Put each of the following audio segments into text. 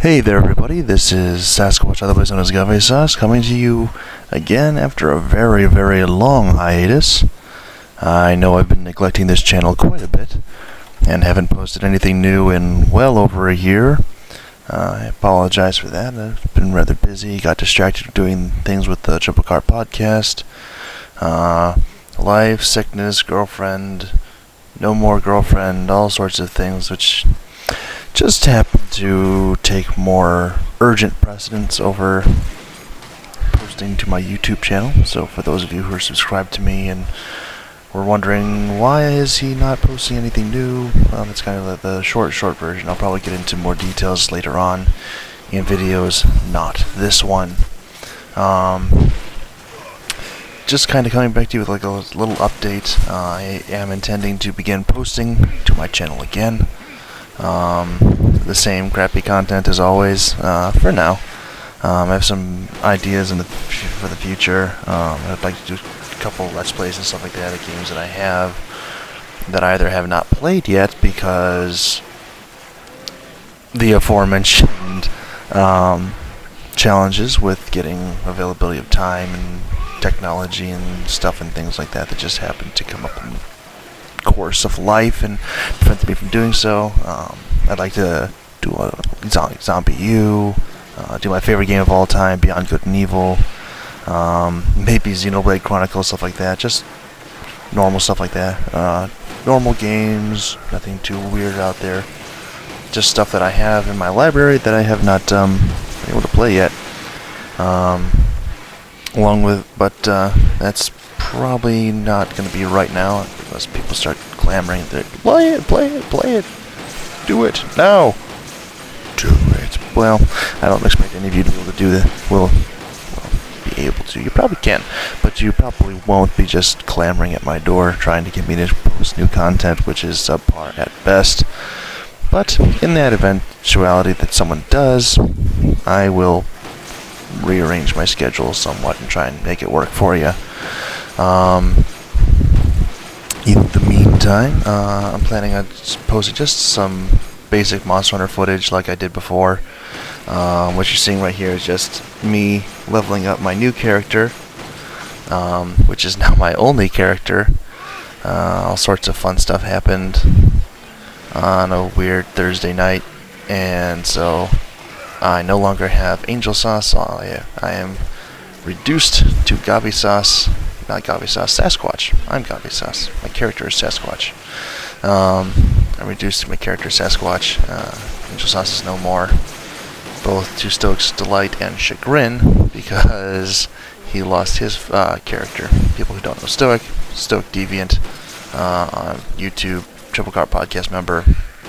Hey there everybody, this is Sasquatch, otherwise known as Gavisas, coming to you again after a very, very long hiatus. I know I've been neglecting this channel quite a bit, and haven't posted anything new in well over a year. I apologize for that. I've been rather busy, got distracted doing things with the Triple Cart podcast. Life, sickness, girlfriend, no more girlfriend, all sorts of things which just happen to take more urgent precedence over posting to my YouTube channel. So for those of you who are subscribed to me and were wondering why is he not posting anything new, well, that's kind of the short version. I'll probably get into more details later on in videos, not this one. Just kind of coming back to you with like a little update. I am intending to begin posting to my channel again. The same crappy content as always, for now. I have some ideas for the future. I'd like to do a couple Let's Plays and stuff like that of games that I have that I either have not played yet because the aforementioned challenges with getting availability of time and technology and stuff and things like that just happen to come up in course of life and prevent me from doing so. I'd like to do a Zombie U, do my favorite game of all time, Beyond Good and Evil, maybe Xenoblade Chronicles, stuff like that, just normal stuff like that. Normal games, nothing too weird out there, just stuff that I have in my library that I have not been able to play yet. But that's probably not going to be right now unless people start clamoring. Play it, do it now, do it. Well, I don't expect any of you to be able to do that. Will be able to. You probably can, but you probably won't be just clamoring at my door trying to get me to post new content, which is subpar at best. But in that eventuality that someone does, I will rearrange my schedule somewhat and try and make it work for you. In the meantime, I'm planning on posting just some basic Monster Hunter footage like I did before. What you're seeing right here is just me leveling up my new character, which is now my only character. All sorts of fun stuff happened on a weird Thursday night, and so I no longer have Angel Sauce. I am reduced to Gavisas. Not Gavisas, Sasquatch. I'm Gavisas. My character is Sasquatch. I'm reduced to my character Sasquatch. Angel Sauce is no more. Both to Stoich's delight and chagrin, because he lost his character. People who don't know Stoic Deviant, on YouTube, Triple Cart Podcast member.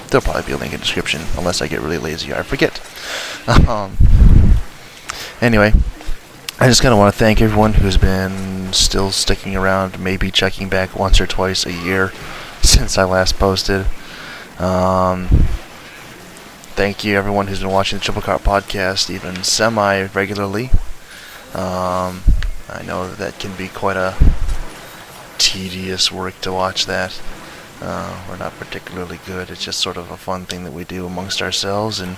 There'll probably be a link in the description, unless I get really lazy or I forget. Anyway, I just kind of want to thank everyone who's been still sticking around, maybe checking back once or twice a year since I last posted. Thank you everyone who's been watching the Triple Cart podcast even semi-regularly. I know that can be quite a tedious work to watch that. We're not particularly good. It's just sort of a fun thing that we do amongst ourselves, and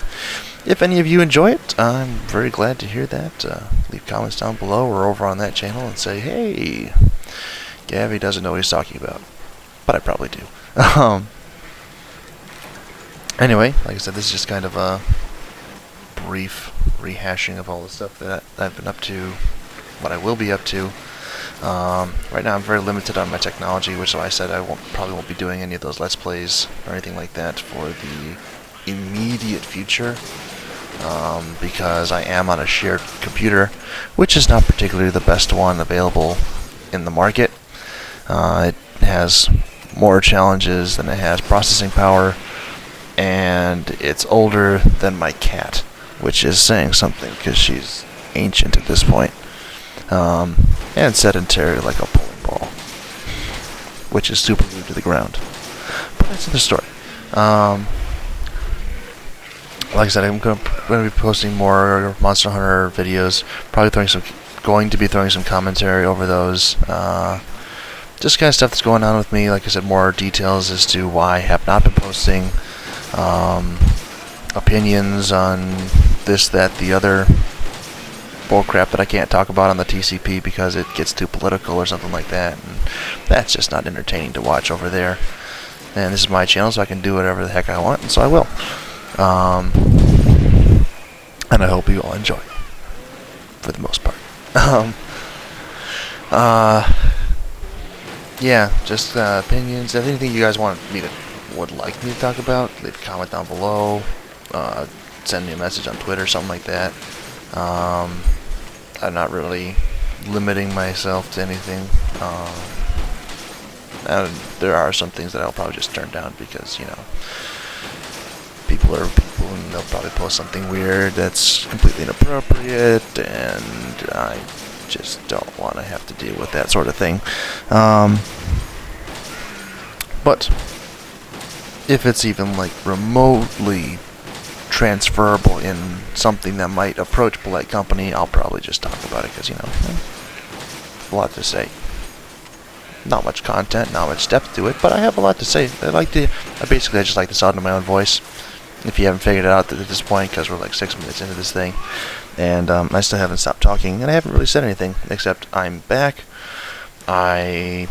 if any of you enjoy it, I'm very glad to hear that. Leave comments down below or over on that channel and say, hey, Gavi doesn't know what he's talking about. But I probably do. Anyway, like I said, this is just kind of a brief rehashing of all the stuff that I've been up to, what I will be up to. Right now I'm very limited on my technology, which is why I said I probably won't be doing any of those Let's Plays or anything like that for the immediate future, because I am on a shared computer, which is not particularly the best one available in the market. It has more challenges than it has processing power, and it's older than my cat, which is saying something because she's ancient at this point. And sedentary like a bowling ball, which is super glued to the ground. But that's another story. Like I said, I'm going to be posting more Monster Hunter videos. Probably going to be throwing some commentary over those. Just kind of stuff that's going on with me. Like I said, more details as to why I have not been posting. Opinions on this, that, the other bullcrap that I can't talk about on the TCP because it gets too political or something like that, and that's just not entertaining to watch over there. And this is my channel, so I can do whatever the heck I want, and so I will. And I hope you all enjoy, for the most part. Yeah, just opinions. If anything you guys would like me to talk about, leave a comment down below. Send me a message on Twitter, something like that. I'm not really limiting myself to anything. There are some things that I'll probably just turn down because, you know, people are people, and they'll probably post something weird that's completely inappropriate, and I just don't want to have to deal with that sort of thing. But if it's even like remotely transferable in something that might approach polite company, I'll probably just talk about it because, you know, a lot to say. Not much content, not much depth to it, but I have a lot to say. I just like the sound of my own voice. If you haven't figured it out at this point, because we're like 6 minutes into this thing, and I still haven't stopped talking, and I haven't really said anything, except I'm back. I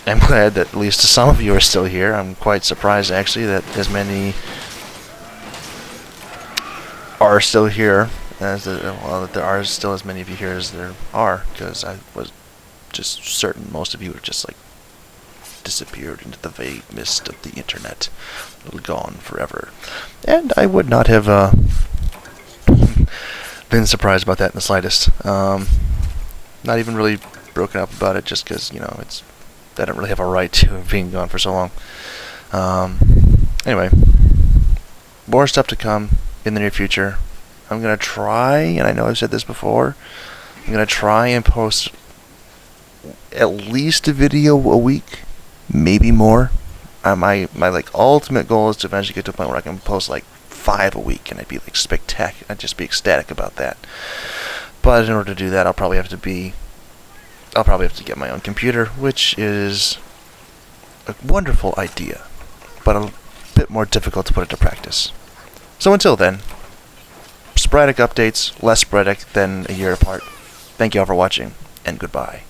am glad that at least some of you are still here. I'm quite surprised, actually, that as many are still here, that there are still as many of you here as there are, because I was just certain most of you have just like disappeared into the vague mist of the internet, gone forever, and I would not have been surprised about that in the slightest. Not even really broken up about it, just because, you know, I don't really have a right to being gone for so long. Anyway, more stuff to come in the near future. I'm gonna try, and I know I've said this before, I'm gonna try and post at least a video a week, maybe more. My like ultimate goal is to eventually get to a point where I can post like 5 a week, and I'd be like spectacular. I'd just be ecstatic about that. But in order to do that, I'll probably have to get my own computer, which is a wonderful idea, but a bit more difficult to put into practice. So until then, sporadic updates, less sporadic than a year apart. Thank you all for watching, and goodbye.